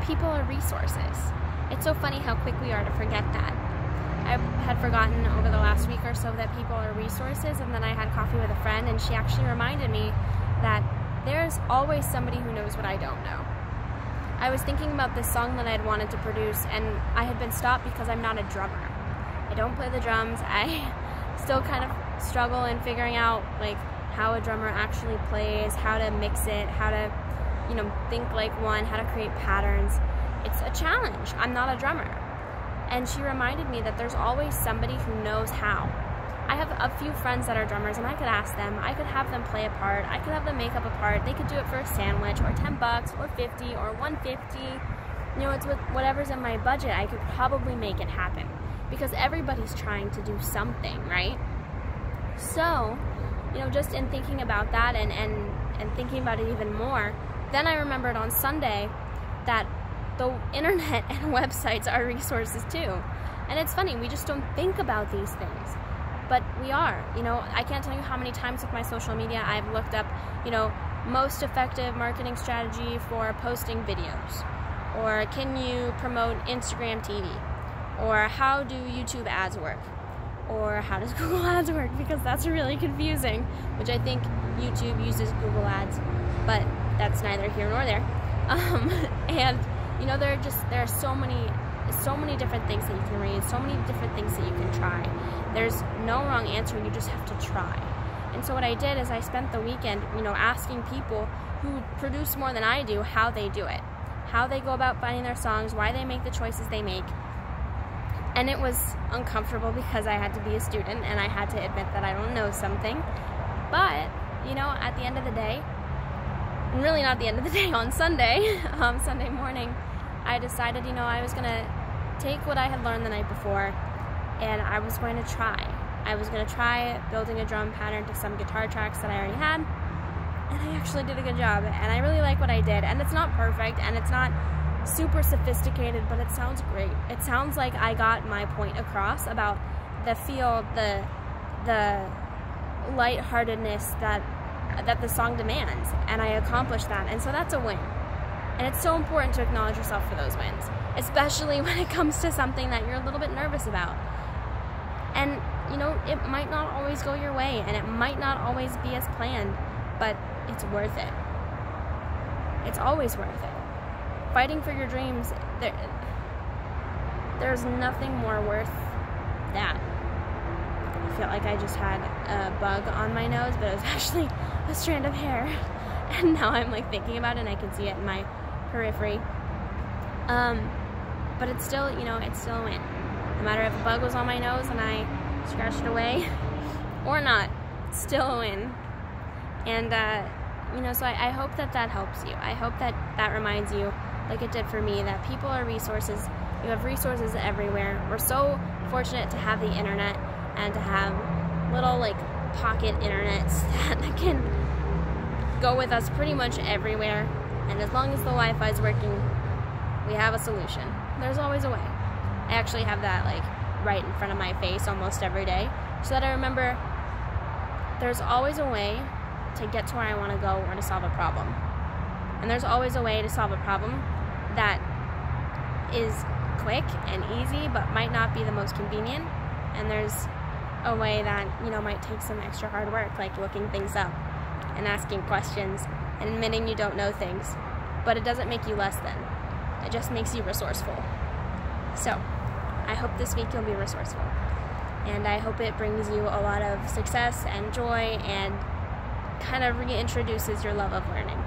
people are resources. It's so funny how quick we are to forget that. I had forgotten over the last week or so that people are resources, and then I had coffee with a friend, and she actually reminded me that there's always somebody who knows what I don't know. I was thinking about this song that I had wanted to produce, and I had been stopped because I'm not a drummer. I don't play the drums. I still kind of struggle in figuring out like how a drummer actually plays, how to mix it, how to, think like one, how to create patterns. It's a challenge. I'm not a drummer. And she reminded me that there's always somebody who knows how. I have a few friends that are drummers, and I could ask them. I could have them play a part. I could have them make up a part. They could do it for a sandwich, or $10, or $50, or $150. It's with whatever's in my budget. I could probably make it happen because everybody's trying to do something, right? So, just in thinking about that and thinking about it even more, then I remembered on Sunday that the internet and websites are resources too. And it's funny, we just don't think about these things. But we are. I can't tell you how many times with my social media I've looked up, most effective marketing strategy for posting videos. Or can you promote Instagram TV? Or how do YouTube ads work? Or how does Google Ads work? Because that's really confusing, which I think YouTube uses Google Ads, but that's neither here nor there. And there are so many different things that you can read, so many different things that you can try. There's no wrong answer, you just have to try. And so what I did is I spent the weekend, asking people who produce more than I do how they do it, how they go about finding their songs, why they make the choices they make. And it was uncomfortable because I had to be a student and I had to admit that I don't know something. But, at the end of the day, and really not the end of the day, on Sunday, Sunday morning, I decided, I was going to take what I had learned the night before and I was going to try. I was going to try building a drum pattern to some guitar tracks that I already had, and I actually did a good job, and I really like what I did. And it's not perfect, and it's not super sophisticated, but it sounds great. It sounds like I got my point across about the feel, the lightheartedness that the song demands, and I accomplished that, and so that's a win. And it's so important to acknowledge yourself for those wins, especially when it comes to something that you're a little bit nervous about. And, it might not always go your way, and it might not always be as planned, but it's worth it. It's always worth it. Fighting for your dreams, there's nothing more worth that. I feel like I just had a bug on my nose, but it was actually a strand of hair. And now I'm thinking about it and I can see it in my periphery. But it's still, it's still a win. No matter if a bug was on my nose and I scratched it away or not, it's still a win. And, so I hope that helps you. I hope that reminds you, like it did for me, that people are resources. You have resources everywhere. We're so fortunate to have the internet and to have little, pocket internets that can go with us pretty much everywhere. And as long as the Wi-Fi is working, we have a solution. There's always a way. I actually have that, right in front of my face almost every day, so that I remember there's always a way to get to where I want to go or to solve a problem. And there's always a way to solve a problem that is quick and easy, but might not be the most convenient. And there's a way that, might take some extra hard work, like looking things up and asking questions and admitting you don't know things. But it doesn't make you less than. It just makes you resourceful. So, I hope this week you'll be resourceful. And I hope it brings you a lot of success and joy and kind of reintroduces your love of learning.